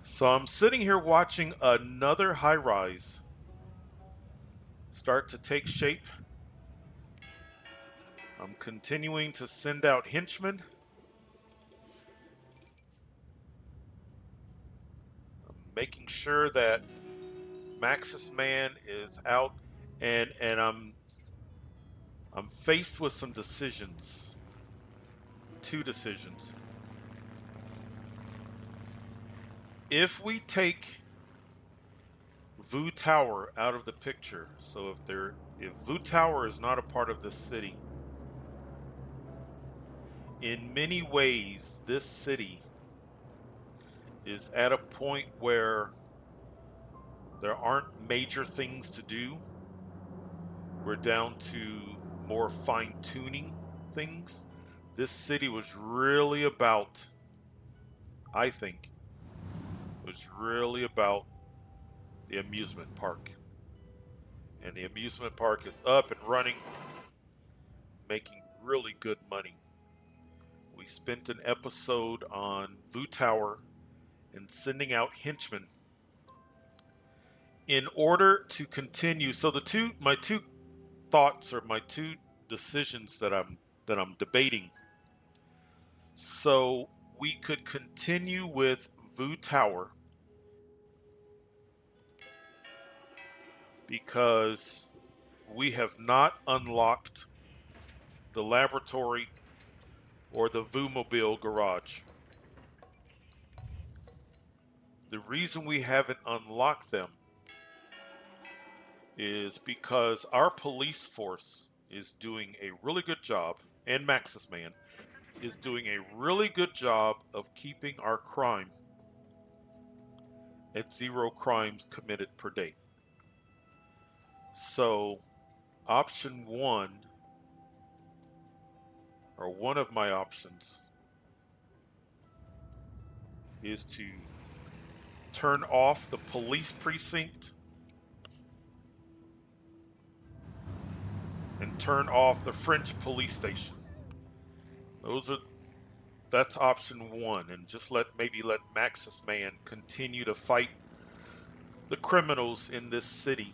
So I'm sitting here watching another high rise start to take shape. I'm continuing to send out henchmen. I'm making sure that Maxis Man is out, and I'm faced with some decisions. Two decisions. If we take Vu Tower out of the picture, so if Vu Tower is not a part of this city, in many ways this city is at a point where there aren't major things to do. We're down to more fine tuning things. This city was really about, I think, was really about the amusement park. And the amusement park is up and running, making really good money. We spent an episode on Vu Tower and sending out henchmen in order to continue. So my two thoughts or my two decisions that I'm debating. So we could continue with Vu Tower because we have not unlocked the laboratory or the Vu Mobile garage. The reason we haven't unlocked them is because our police force is doing a really good job, and Maxis Man is doing a really good job of keeping our crime at 0 crimes committed per day. So, option one, or one of my options, is to turn off the police precinct and turn off the French police station. Those are that's option one, and just let Maxis Man continue to fight the criminals in this city.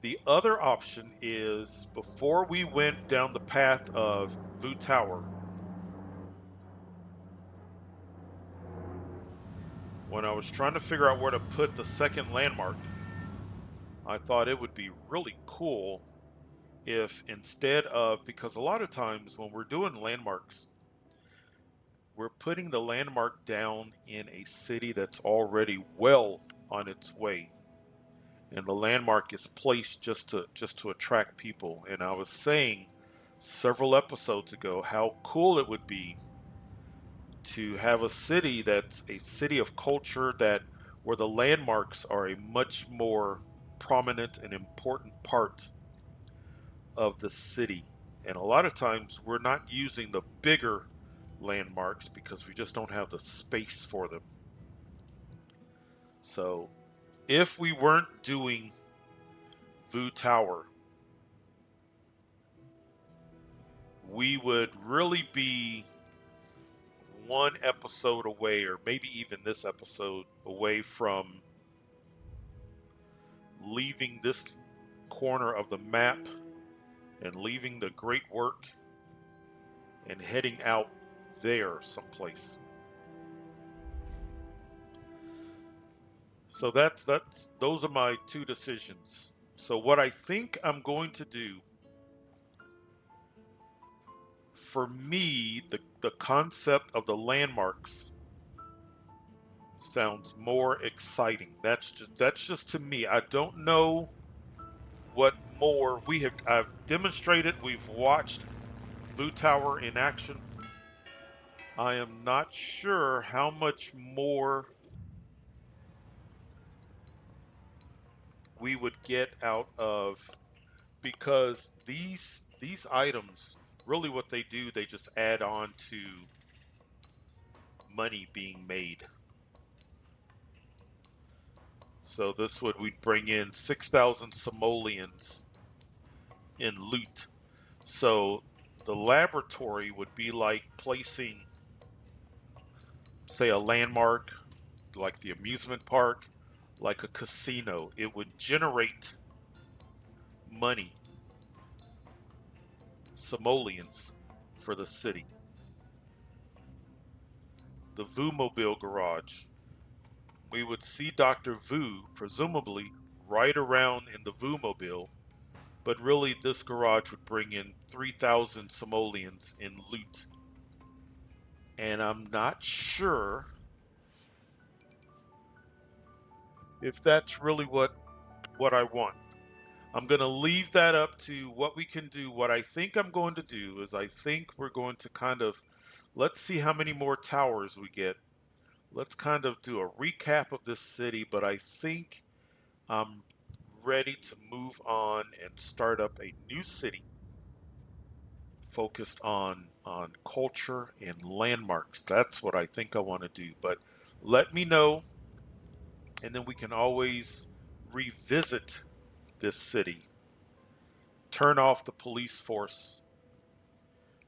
The other option is before we went down the path of Vu Tower, when I was trying to figure out where to put the second landmark, I thought it would be really cool if instead of, because a lot of times when we're doing landmarks, we're putting the landmark down in a city that's already well on its way. And the landmark is placed just to attract people. And I was saying several episodes ago how cool it would be to have a city that's a city of culture, that where the landmarks are a much more prominent and important part of the city. And a lot of times we're not using the bigger landmarks because we just don't have the space for them. So if we weren't doing Vu Tower, we would really be one episode away, or maybe even this episode away from leaving this corner of the map and leaving the great work and heading out there someplace. So that's those are my two decisions. So what I think I'm going to do, for me, the concept of the landmarks sounds more exciting. That's just to me. I don't know what more we have. I've demonstrated. We've watched Vu Tower in action. I am not sure how much more we would get out of, because these items, really what they do, they just add on to money being made. So this would, we'd bring in 6,000 simoleons in loot. So the laboratory would be like placing say a landmark like the amusement park, like a casino. It would generate money, simoleons, for the city. The Vu-mobile garage. We would see Dr. Vu, presumably, right around in the Vu-mobile, but really this garage would bring in 3,000 simoleons in loot. And I'm not sure if that's really what I want. I'm going to leave that up to what we can do. What I think I'm going to do is I think we're going to kind of let's see how many more towers we get. Let's kind of do a recap of this city, but I think I'm ready to move on and start up a new city focused on culture and landmarks. That's what I think I want to do. But let me know, and then we can always revisit this city. Turn off the police force.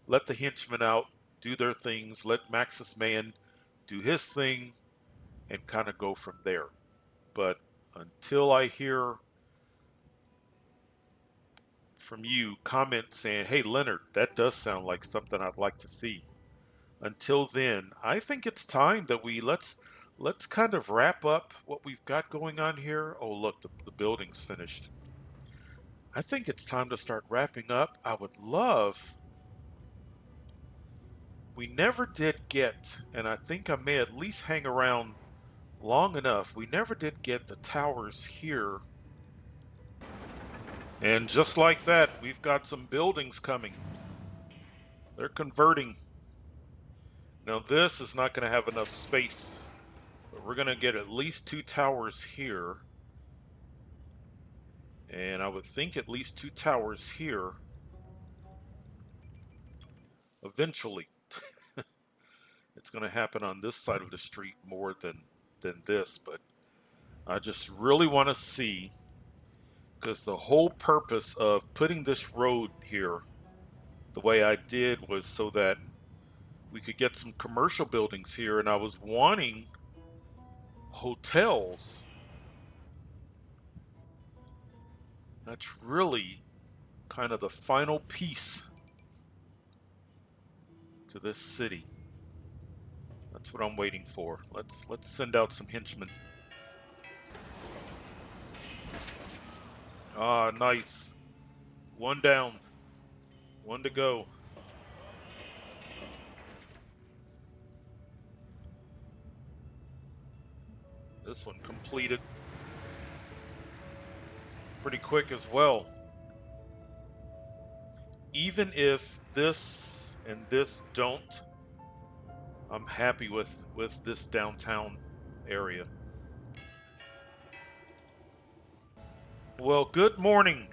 Let the henchmen out, do their things. Let Max's man do his thing, and kind of go from there. But until I hear from you, comment saying, "Hey, Leonard, that does sound like something I'd like to see." Until then, I think it's time that let's kind of wrap up what we've got going on here. Oh, look, the building's finished. I think it's time to start wrapping up. I would love. We never did get, and I think I may at least hang around long enough. We never did get the towers here. And just like that, we've got some buildings coming. They're converting. Now, this is not going to have enough space, but we're going to get at least 2 towers here. And I would think at least 2 towers here eventually. It's going to happen on this side of the street more than this, but I just really want to see, because the whole purpose of putting this road here the way I did was so that we could get some commercial buildings here, and I was wanting hotels. That's really kind of the final piece to this city. That's what I'm waiting for. Let's send out some henchmen. Ah, nice. One down. One to go. This one completed pretty quick as well. Even if this and this don't, I'm happy with this downtown area. Well, good morning.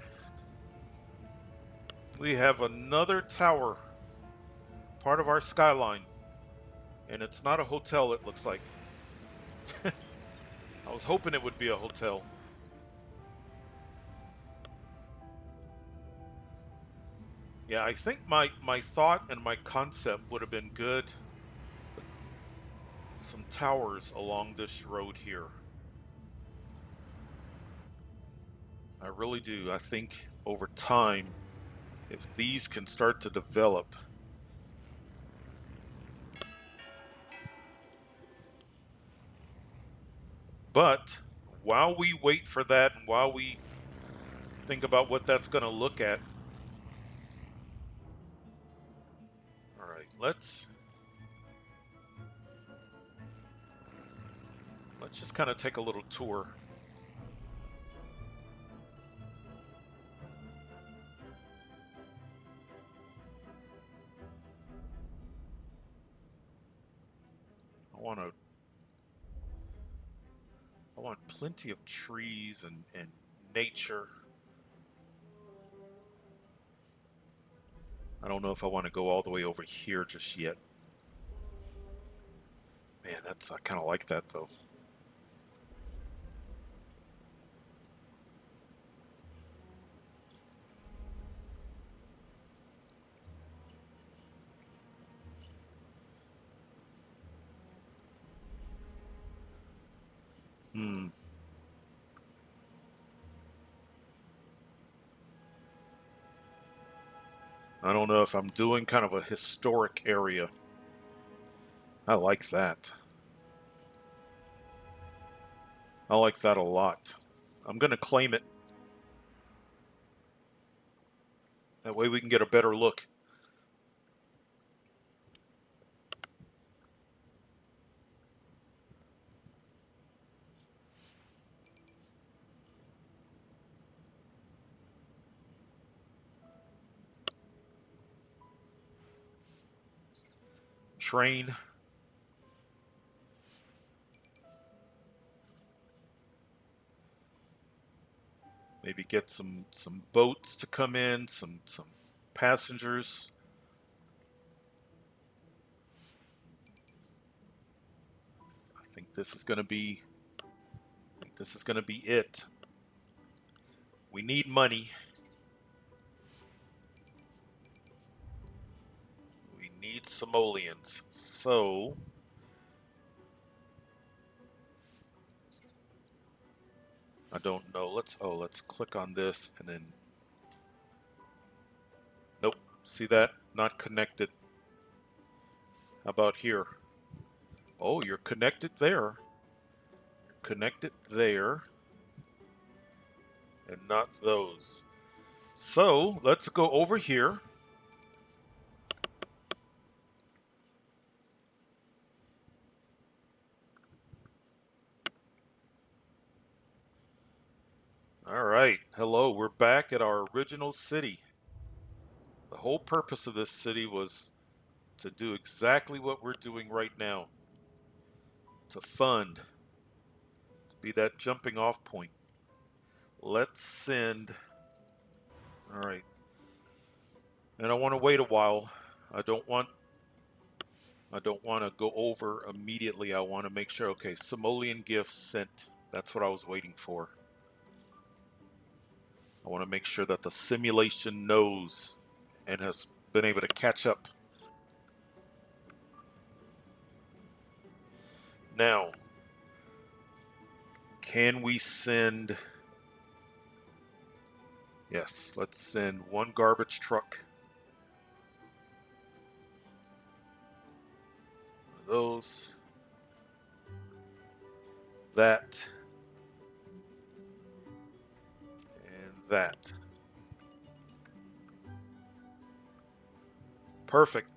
We have another tower, part of our skyline. And it's not a hotel, it looks like. I was hoping it would be a hotel. Yeah, I think my thought and my concept would have been good. Some towers along this road here. I really do. I think over time, if these can start to develop. But while we wait for that and while we think about what that's going to look at, all right, let's just kind of take a little tour. I want to I want plenty of trees and nature. I don't know if I want to go all the way over here just yet. Man, I kind of like that though. Hmm. I don't know if I'm doing kind of a historic area. I like that. I like that a lot. I'm going to claim it. That way we can get a better look. Train. Maybe get some boats to come in, some passengers. I think this is going to be it. We need money. We need simoleons. So I don't know. Let's click on this and then nope. See that? Not connected. How about here? Oh, you're connected there. Connected there. And not those. So let's go over here. All right. Hello, we're back at our original city. The whole purpose of this city was to do exactly what we're doing right now. To fund, to be that jumping off point. Let's send. All right. And I want to wait a while. I don't want to go over immediately. I want to make sure. Okay, simoleon gifts sent. That's what I was waiting for. I want to make sure that the simulation knows and has been able to catch up. Now, can we send? Yes, let's send one garbage truck. Those. That. And that. Perfect.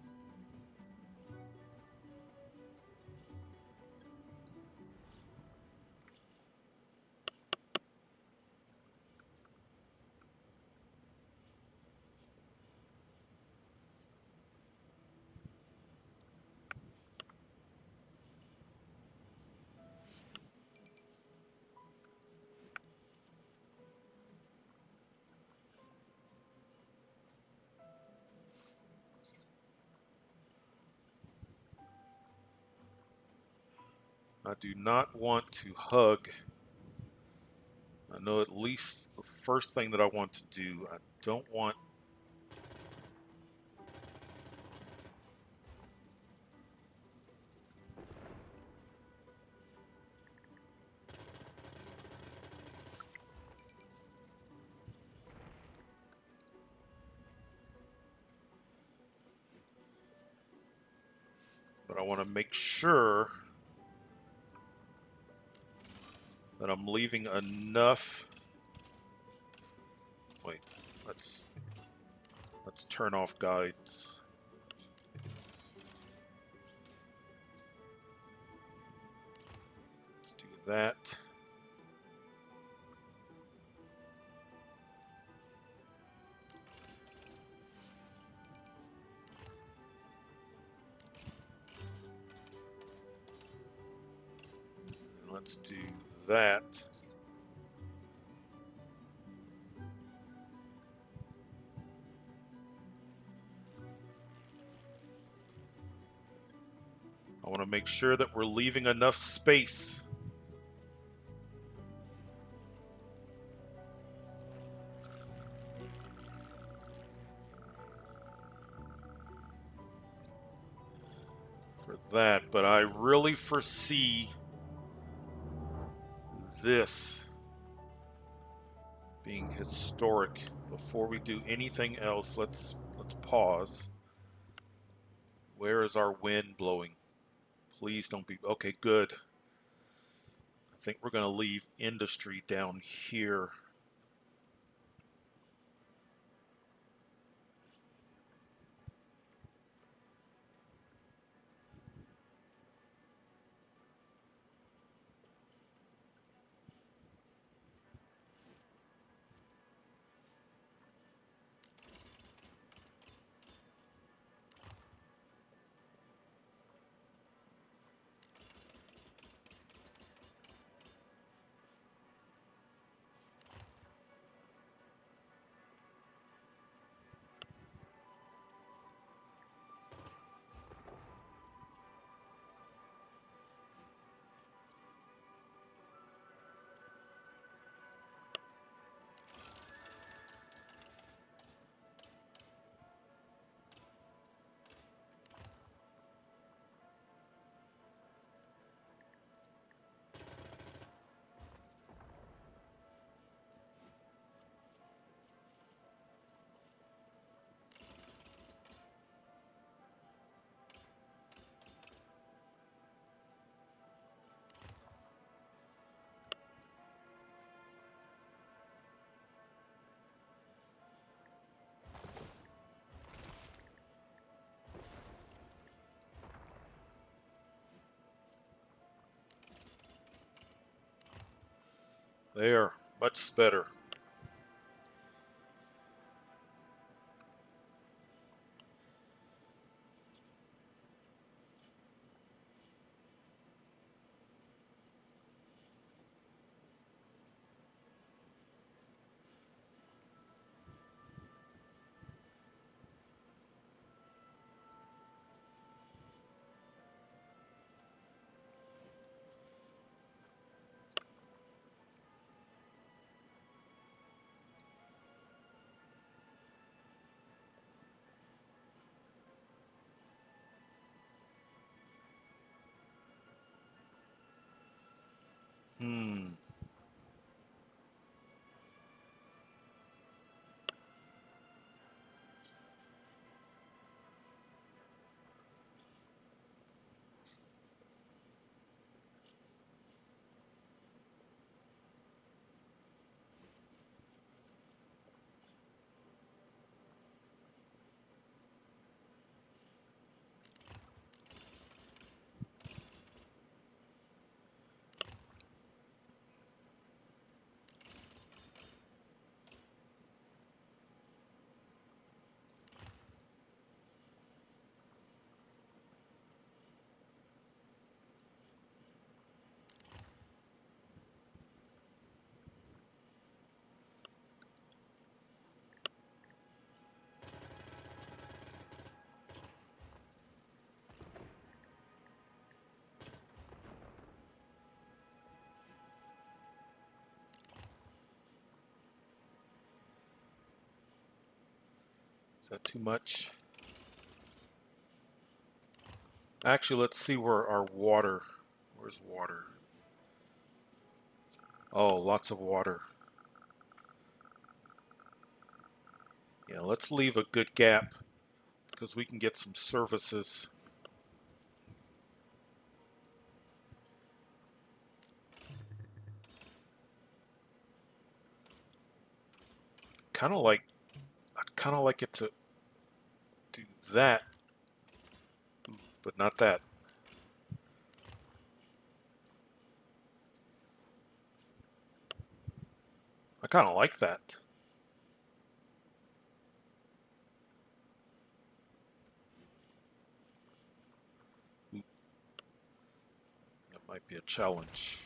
I do not want to hug. I know at least the first thing that I want to do. I don't want. But I want to make sure that I'm leaving enough. Wait, let's turn off guides. Let's do that. Let's do that. I want to make sure that we're leaving enough space. For that, but I really foresee this being historic. Before we do anything else, let's pause. Where is our wind blowing? Please don't be okay, good. I think we're going to leave industry down here. There, much better. Hmm. Is that too much? Actually, let's see where our water. Where's water? Oh, lots of water. Yeah, let's leave a good gap because we can get some services. Kind of like, I'd kind of like it to do that, but not that. I kind of like that. That might be a challenge.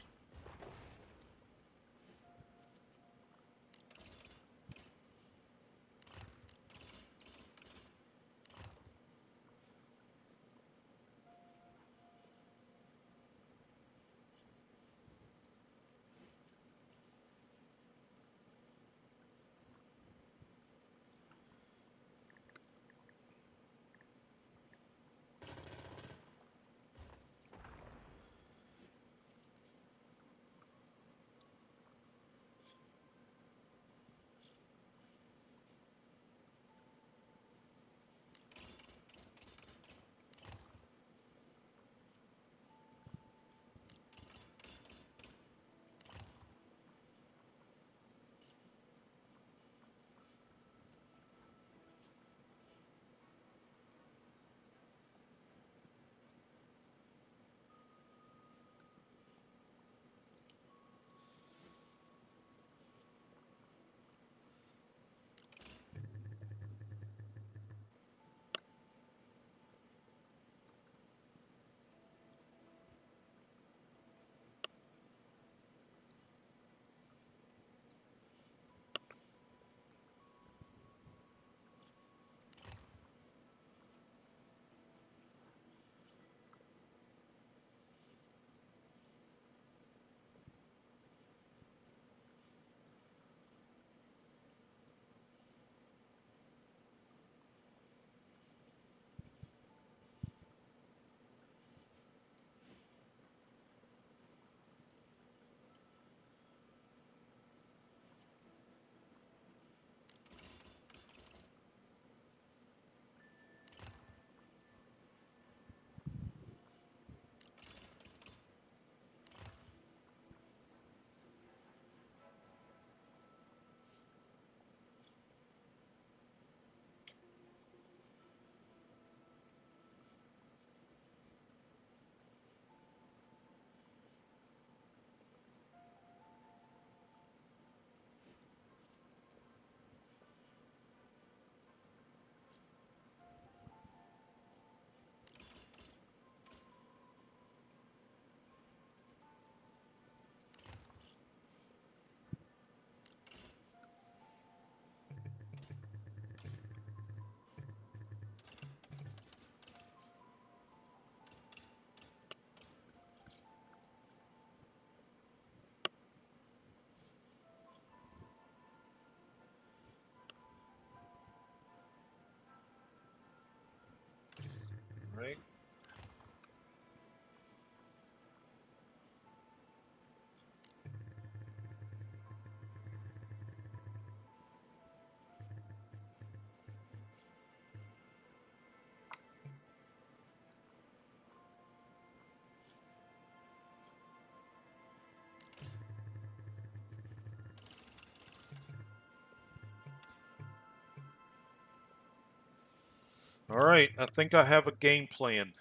All right, I think I have a game plan.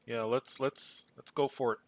Yeah, let's go for it.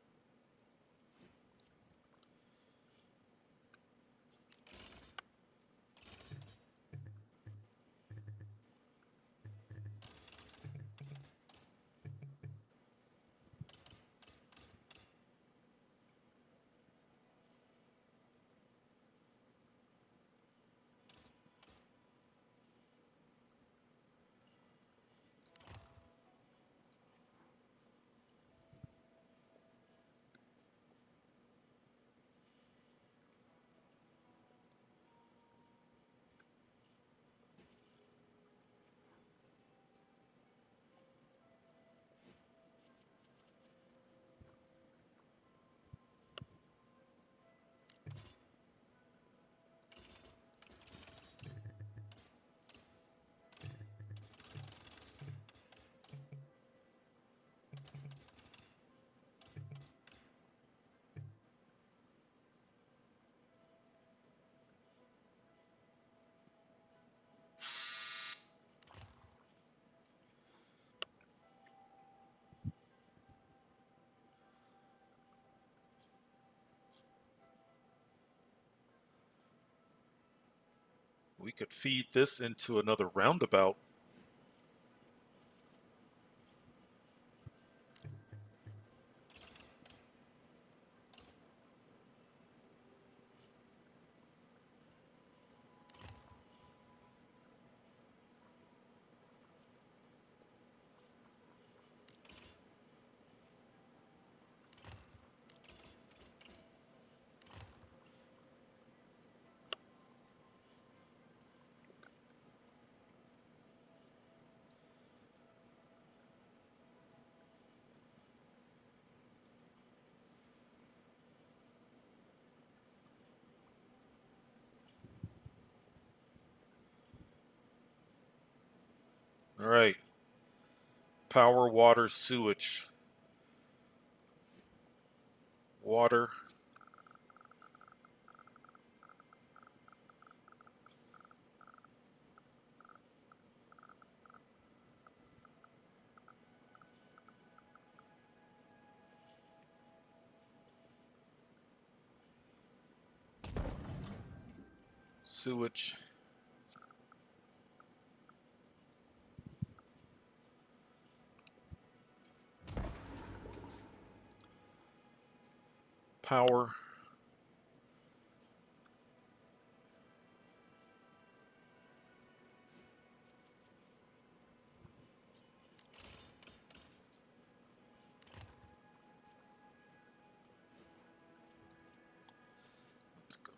We could feed this into another roundabout. All right. Power, water, sewage. Water. Sewage. Power. Let's go.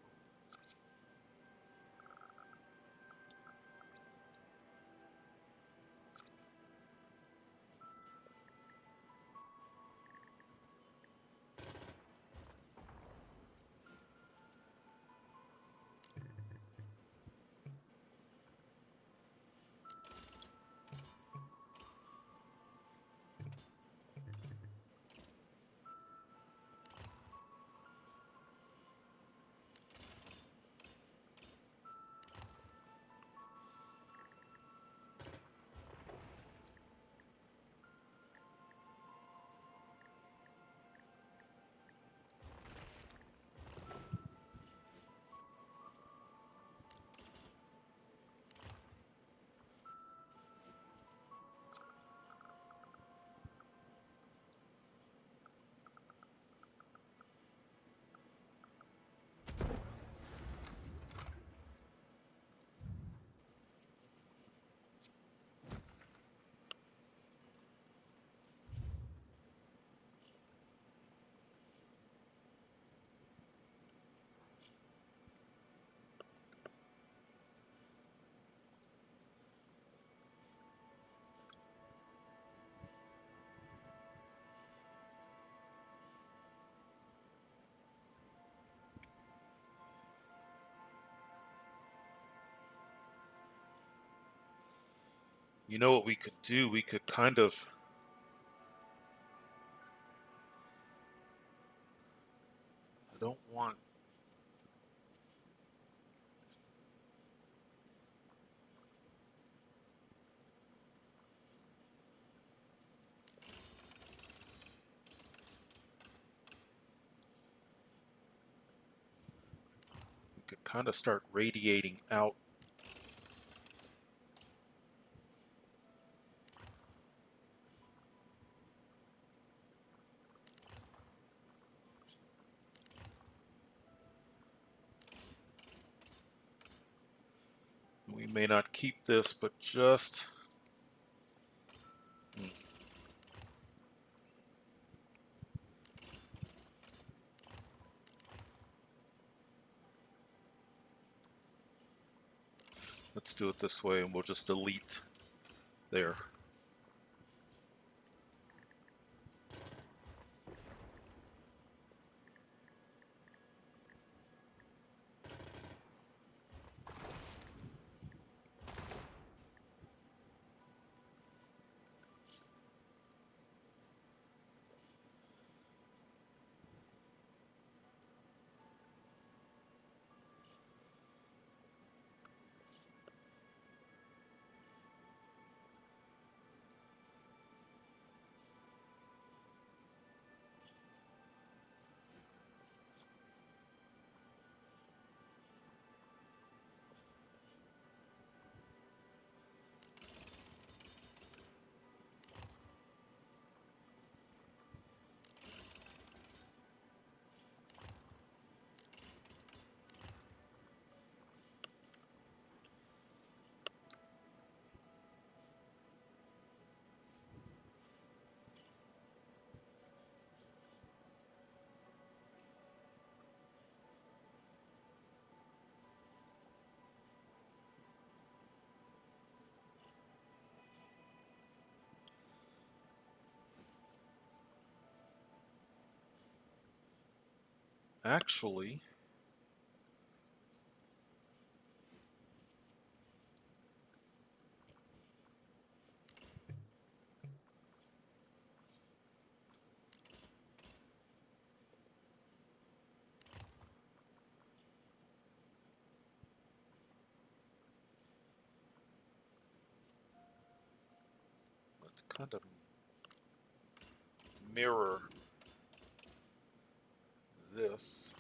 You know what we could do? We could kind of. I don't want. could kind of start radiating out. We may not keep this, but just... Let's do it this way, and we'll just delete there. Actually, let's kind of mirror this.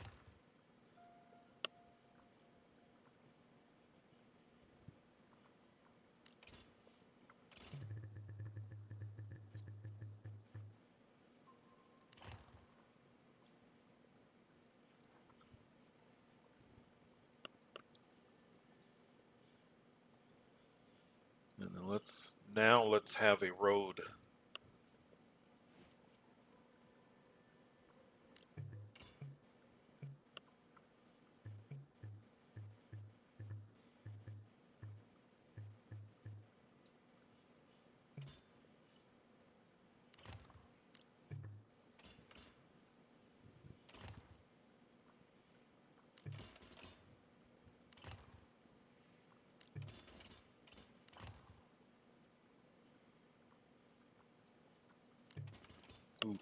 And then let's have a road. Ooh.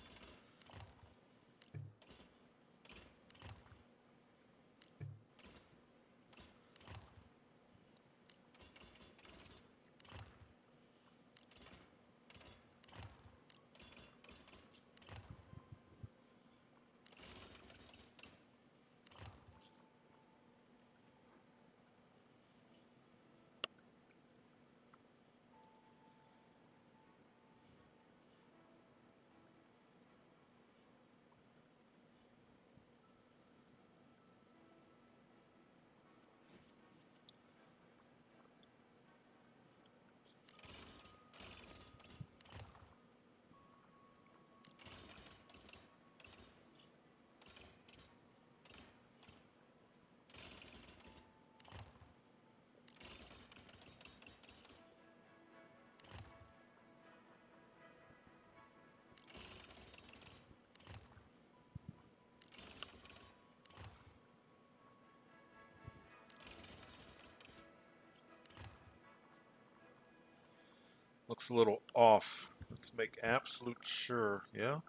Looks a little off. Let's make absolute sure. Yeah.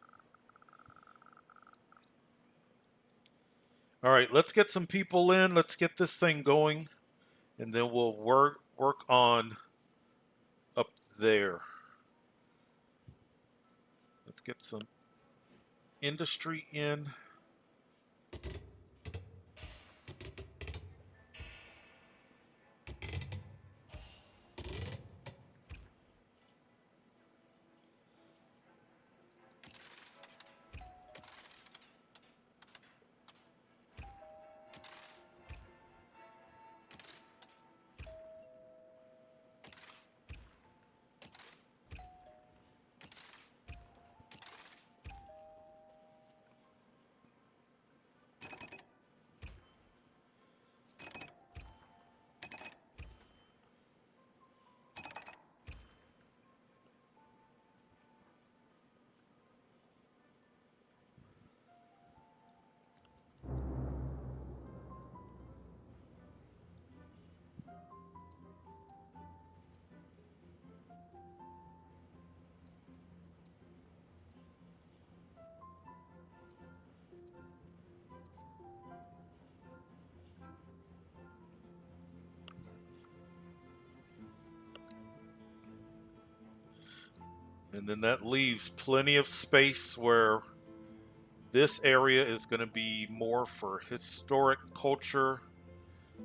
All right, let's get some people in. Let's get this thing going, and then we'll work on up there. Let's get some industry in. And then that leaves plenty of space where this area is going to be more for historic culture.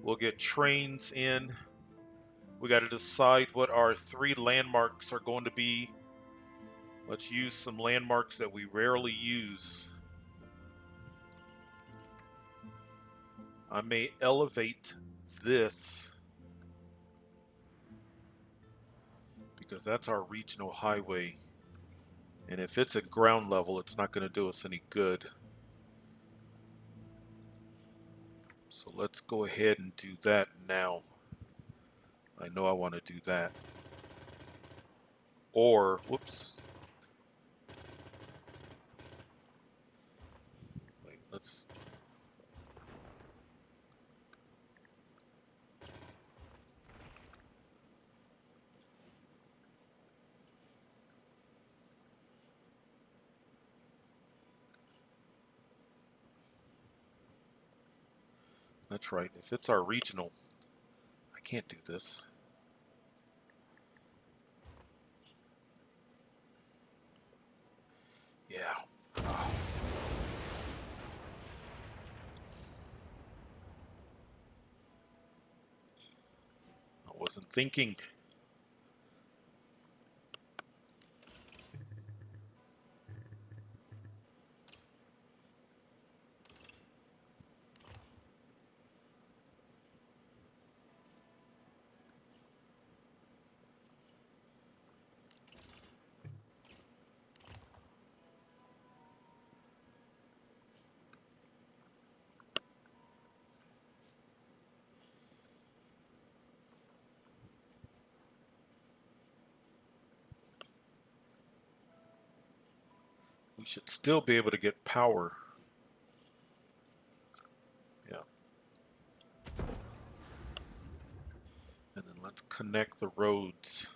We'll get trains in. We got to decide what our 3 landmarks are going to be. Let's use some landmarks that we rarely use. I may elevate this because that's our regional highway. And if it's at ground level, it's not going to do us any good. So let's go ahead and do that now. I know I want to do that. Or, whoops. Wait, let's... That's right. If it's our regional, I can't do this. Yeah. Oh. I wasn't thinking. We should still be able to get power. Yeah. And then let's connect the roads.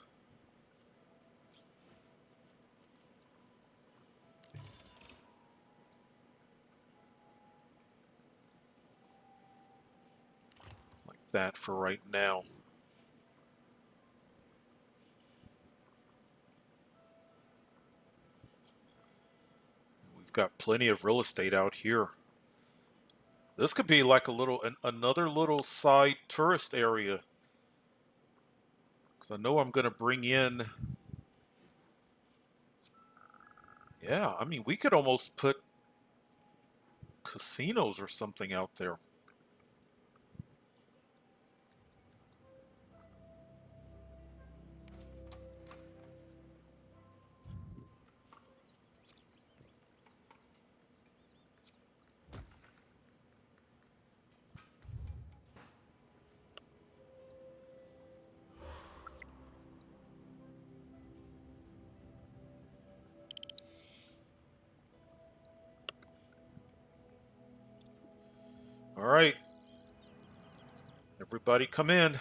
Like that for right now. We've got plenty of real estate out here. This could be like a little, another little side tourist area. Because I know I'm going to bring in... Yeah, I mean, we could almost put casinos or something out there. All right. Everybody come in.